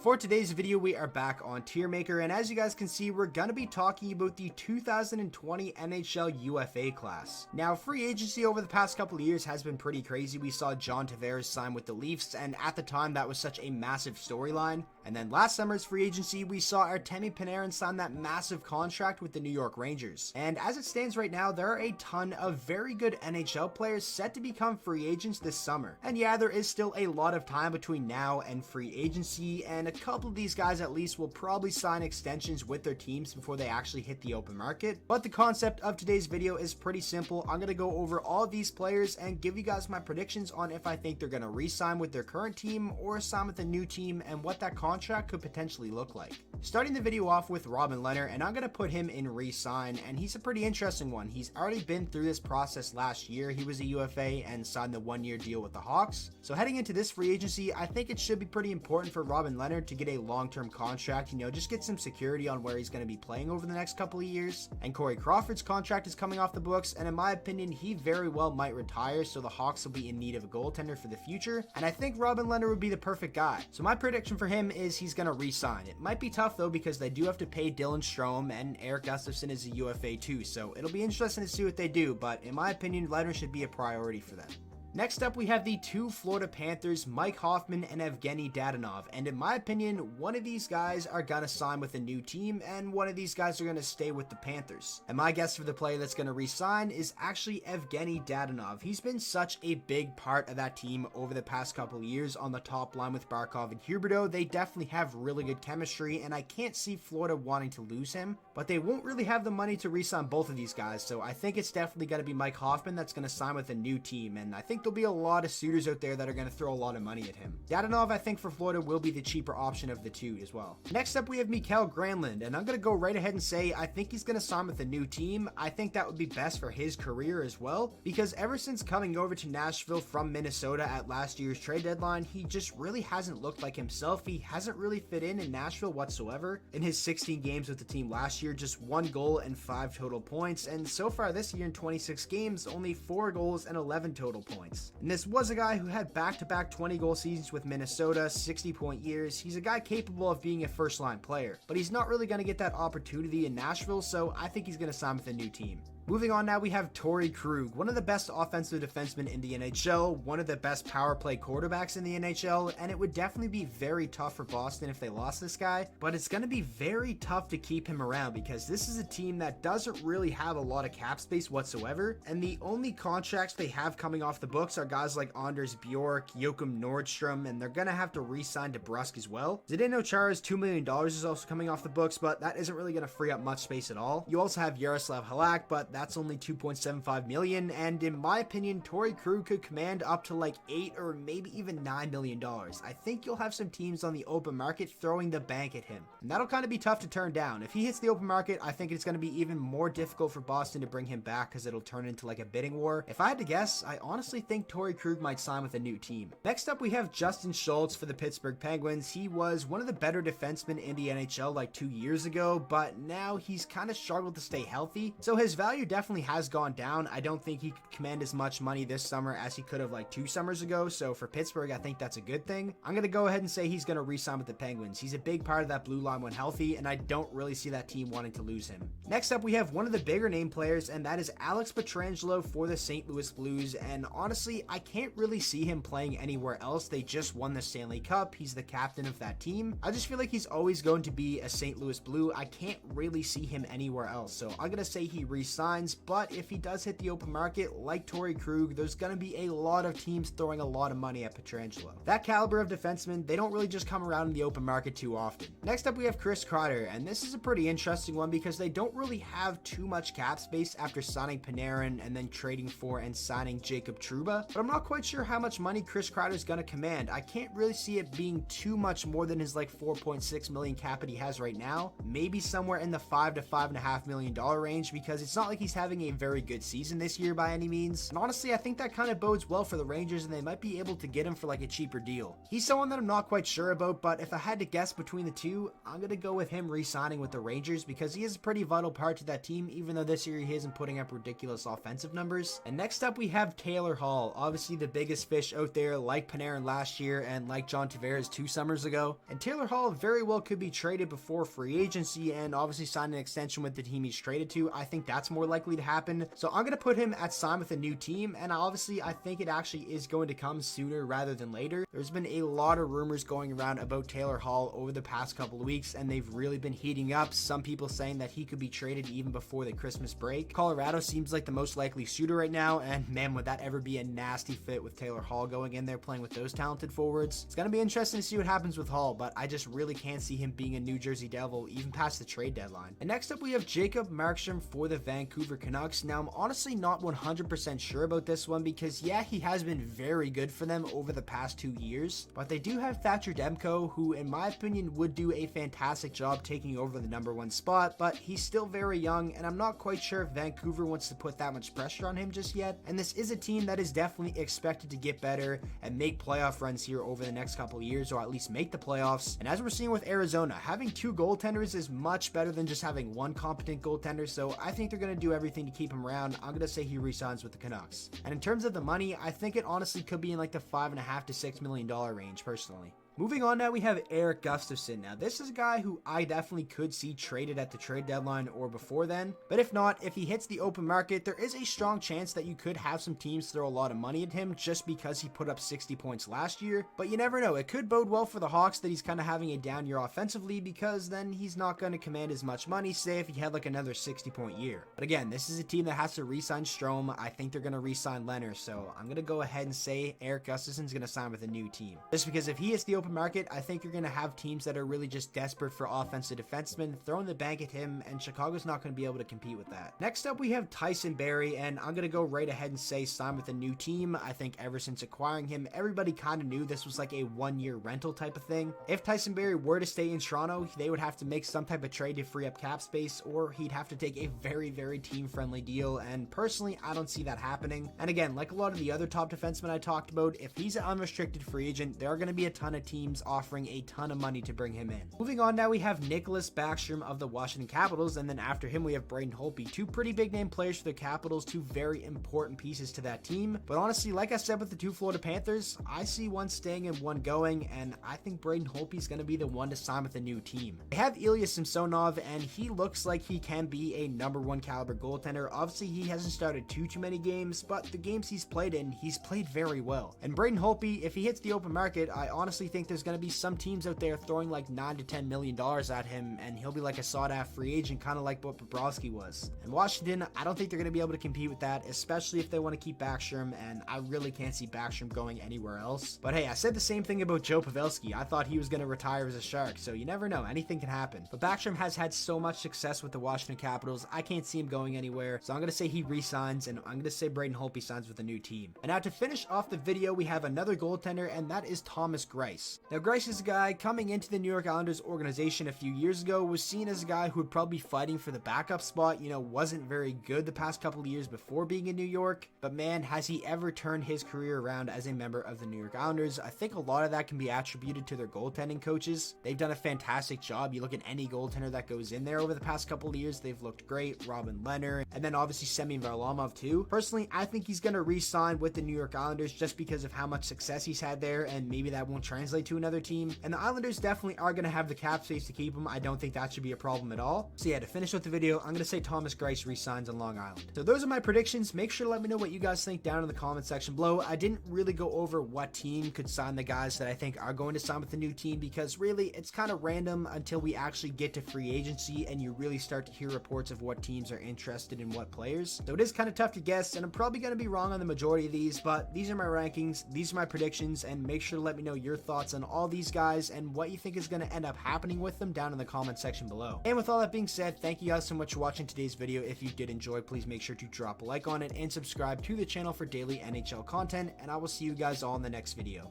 For today's video, we are back on Tier Maker, and as you guys can see, we're going to be talking about the 2020 NHL UFA class. Now, free agency over the past couple of years has been pretty crazy. We saw John Tavares sign with the Leafs, and at the time, that was such a massive storyline. And then last summer's free agency, we saw Artemi Panarin sign that massive contract with the New York Rangers. And as it stands right now, there are a ton of very good NHL players set to become free agents this summer. And yeah, there is still a lot of time between now and free agency, and a couple of these guys at least will probably sign extensions with their teams before they actually hit the open market. But the concept of today's video is pretty simple. I'm going to go over all of these players and give you guys my predictions on if I think they're going to re-sign with their current team or sign with a new team and what that contract could potentially look like. Starting the video off with Robin Lehner, and I'm going to put him in re-sign, and he's a pretty interesting one. He's already been through this process last year. He was a UFA and signed the one-year deal with the Hawks. So heading into this free agency, I think it should be pretty important for Robin Lehner to get a long-term contract, just get some security on where he's going to be playing over the next couple of years. And Corey Crawford's contract is coming off the books, and in my opinion, he very well might retire, so the Hawks will be in need of a goaltender for the future, and I think Robin Lehner would be the perfect guy. So my prediction for him is he's going to re-sign. It might be tough though, because they do have to pay Dylan Strome, and Eric Gustafsson is a UFA too, so it'll be interesting to see what they do, but in my opinion, Lehner should be a priority for them. Next up, we have the two Florida Panthers, Mike Hoffman and Evgeny Dadonov, and in my opinion, one of these guys are going to sign with a new team, and one of these guys are going to stay with the Panthers. And my guess for the player that's going to re-sign is actually Evgeny Dadonov. He's been such a big part of that team over the past couple of years on the top line with Barkov and Huberdeau. They definitely have really good chemistry, and I can't see Florida wanting to lose him, but they won't really have the money to re-sign both of these guys, so I think it's definitely going to be Mike Hoffman that's going to sign with a new team, and I think there'll be a lot of suitors out there that are going to throw a lot of money at him. Dadonov, I think for Florida, will be the cheaper option of the two as well. Next up, we have Mikael Granlund, and I'm going to go right ahead and say I think he's going to sign with a new team. I think that would be best for his career as well, because ever since coming over to Nashville from Minnesota at last year's trade deadline, he just really hasn't looked like himself. He hasn't really fit in Nashville whatsoever. In his 16 games with the team last year, just 1 goal and 5 total points, and so far this year in 26 games, only 4 goals and 11 total points. And this was a guy who had back-to-back 20-goal seasons with Minnesota, 60-point years. He's a guy capable of being a first-line player, but he's not really going to get that opportunity in Nashville, so I think he's going to sign with a new team. Moving on now, we have Torrey Krug, one of the best offensive defensemen in the NHL, one of the best power play quarterbacks in the NHL, and it would definitely be very tough for Boston if they lost this guy, but it's going to be very tough to keep him around because this is a team that doesn't really have a lot of cap space whatsoever, and the only contracts they have coming off the books are guys like Anders Bjork, Joachim Nordstrom, and they're going to have to re-sign DeBrusk as well. Zdeno Chara's $2 million is also coming off the books, but that isn't really going to free up much space at all. You also have Yaroslav Halak, but that's only $2.75 million, and in my opinion, Torrey Krug could command up to like $8 or maybe even $9 million. I think you'll have some teams on the open market throwing the bank at him, and that'll kind of be tough to turn down. If he hits the open market, I think it's going to be even more difficult for Boston to bring him back because it'll turn into like a bidding war. If I had to guess, I honestly think Torrey Krug might sign with a new team. Next up, we have Justin Schultz for the Pittsburgh Penguins. He was one of the better defensemen in the NHL like 2 years ago, but now he's kind of struggled to stay healthy, so his value definitely has gone down. I don't think he could command as much money this summer as he could have like 2 summers ago, so for Pittsburgh, I think that's a good thing. I'm going to go ahead and say he's going to re-sign with the Penguins. He's a big part of that blue line when healthy, and I don't really see that team wanting to lose him. Next up, we have one of the bigger name players, and that is Alex Pietrangelo for the St. Louis Blues, and honestly, I can't really see him playing anywhere else. They just won the Stanley Cup. He's the captain of that team. I just feel like he's always going to be a St. Louis Blue. I can't really see him anywhere else, so I'm going to say he re-signs, but if he does hit the open market like Torrey Krug, there's going to be a lot of teams throwing a lot of money at Pietrangelo. That caliber of defenseman, they don't really just come around in the open market too often. Next up, we have Chris Kreider, and this is a pretty interesting one because they don't really have too much cap space after signing Panarin and then trading for and signing Jacob Trouba, but I'm not quite sure how much money Chris Kreider is going to command. I can't really see it being too much more than his like $4.6 million cap that he has right now, maybe somewhere in the $5 to $5.5 million range, because it's not like he's having a very good season this year by any means. And honestly, I think that kind of bodes well for the Rangers, and they might be able to get him for like a cheaper deal. He's someone that I'm not quite sure about, but if I had to guess between the two, I'm going to go with him re-signing with the Rangers because he is a pretty vital part to that team, even though this year he isn't putting up ridiculous offensive numbers. And next up, we have Taylor Hall, obviously the biggest fish out there, like Panarin last year and like John Tavares 2 summers ago. And Taylor Hall very well could be traded before free agency and obviously sign an extension with the team he's traded to. I think that's more likely to happen. So I'm going to put him at sign with a new team, and obviously I think it actually is going to come sooner rather than later. There's been a lot of rumors going around about Taylor Hall over the past couple of weeks, and they've really been heating up. Some people saying that he could be traded even before the Christmas break. Colorado seems like the most likely suitor right now, and man, would that ever be a nasty fit with Taylor Hall going in there playing with those talented forwards. It's going to be interesting to see what happens with Hall, but I just really can't see him being a New Jersey Devil even past the trade deadline. And next up, we have Jacob Markstrom for the Vancouver Canucks. Now, I'm honestly not 100% sure about this one because, yeah, he has been very good for them over the past 2 years, but they do have Thatcher Demko, who in my opinion would do a fantastic job taking over the #1 spot, but he's still very young, and I'm not quite sure if Vancouver wants to put that much pressure on him just yet. And this is a team that is definitely expected to get better and make playoff runs here over the next couple of years, or at least make the playoffs. And as we're seeing with Arizona, having 2 goaltenders is much better than just having 1 competent goaltender, so I think they're going to do everything to keep him around. I'm going to say he re-signs with the Canucks. And in terms of the money, I think it honestly could be in like the $5.5 to $6 million range personally. Moving on now, we have Erik Gustafsson. Now, this is a guy who I definitely could see traded at the trade deadline or before then. But if not, if he hits the open market, there is a strong chance that you could have some teams throw a lot of money at him just because he put up 60 points last year. But you never know. It could bode well for the Hawks that he's kind of having a down year offensively, because then he's not going to command as much money, say if he had like another 60-point year. But again, this is a team that has to re-sign Strome. I think they're going to re-sign Lehner. So I'm going to go ahead and say Erik Gustafsson's going to sign with a new team. Just because if he hits the open market, I think you're going to have teams that are really just desperate for offensive defensemen throwing the bank at him, and Chicago's not going to be able to compete with that. Next up, we have Tyson Barrie, and I'm going to go right ahead and say sign with a new team. I think ever since acquiring him, everybody kind of knew this was like a 1-year rental type of thing. If Tyson Barrie were to stay in Toronto, they would have to make some type of trade to free up cap space, or he'd have to take a very, very team-friendly deal, and personally, I don't see that happening. And again, like a lot of the other top defensemen I talked about, if he's an unrestricted free agent, there are going to be a ton of teams offering a ton of money to bring him in. Moving on now, we have Nicholas Backstrom of the Washington Capitals, and then after him we have Braden Holtby. 2 pretty big name players for the Capitals, 2 very important pieces to that team. But honestly, like I said with the 2 Florida Panthers, I see one staying and one going, and I think Braden Holtby is going to be the one to sign with a new team. They have Ilya Samsonov, and he looks like he can be a #1 caliber goaltender. Obviously, he hasn't started too many games, but the games he's played in, he's played very well. And Braden Holtby, if he hits the open market, I honestly think there's going to be some teams out there throwing like $9 to $10 million at him, and he'll be like a sought-after free agent, kind of like what Bobrovsky was. And Washington, I don't think they're going to be able to compete with that, especially if they want to keep Backstrom, and I really can't see Backstrom going anywhere else. But hey, I said the same thing about Joe Pavelski. I thought he was going to retire as a Shark, so you never know. Anything can happen. But Backstrom has had so much success with the Washington Capitals, I can't see him going anywhere, so I'm going to say he re-signs, and I'm going to say Braden Holtby signs with a new team. And now to finish off the video, we have another goaltender, and that is Thomas Greiss. Now, Greiss is a guy coming into the New York Islanders organization a few years ago, was seen as a guy who would probably be fighting for the backup spot, wasn't very good the past couple of years before being in New York, but man, has he ever turned his career around as a member of the New York Islanders. I think a lot of that can be attributed to their goaltending coaches. They've done a fantastic job. You look at any goaltender that goes in there over the past couple of years, they've looked great. Robin Lehner, and then obviously Semyon Varlamov too. Personally, I think he's going to re-sign with the New York Islanders just because of how much success he's had there, and maybe that won't translate to another team. And the Islanders definitely are going to have the cap space to keep him. I don't think that should be a problem at all. So yeah, to finish with the video, I'm going to say Thomas Greiss re-signs on Long Island. So those are my predictions. Make sure to let me know what you guys think down in the comment section below. I didn't really go over what team could sign the guys that I think are going to sign with the new team, because really it's kind of random until we actually get to free agency and you really start to hear reports of what teams are interested in what players. So it is kind of tough to guess, and I'm probably going to be wrong on the majority of these, but these are my rankings, these are my predictions, and make sure to let me know your thoughts on all these guys and what you think is going to end up happening with them down in the comment section below. And with all that being said, thank you guys so much for watching today's video. If you did enjoy, please make sure to drop a like on it and subscribe to the channel for daily NHL content, and I will see you guys all in the next video.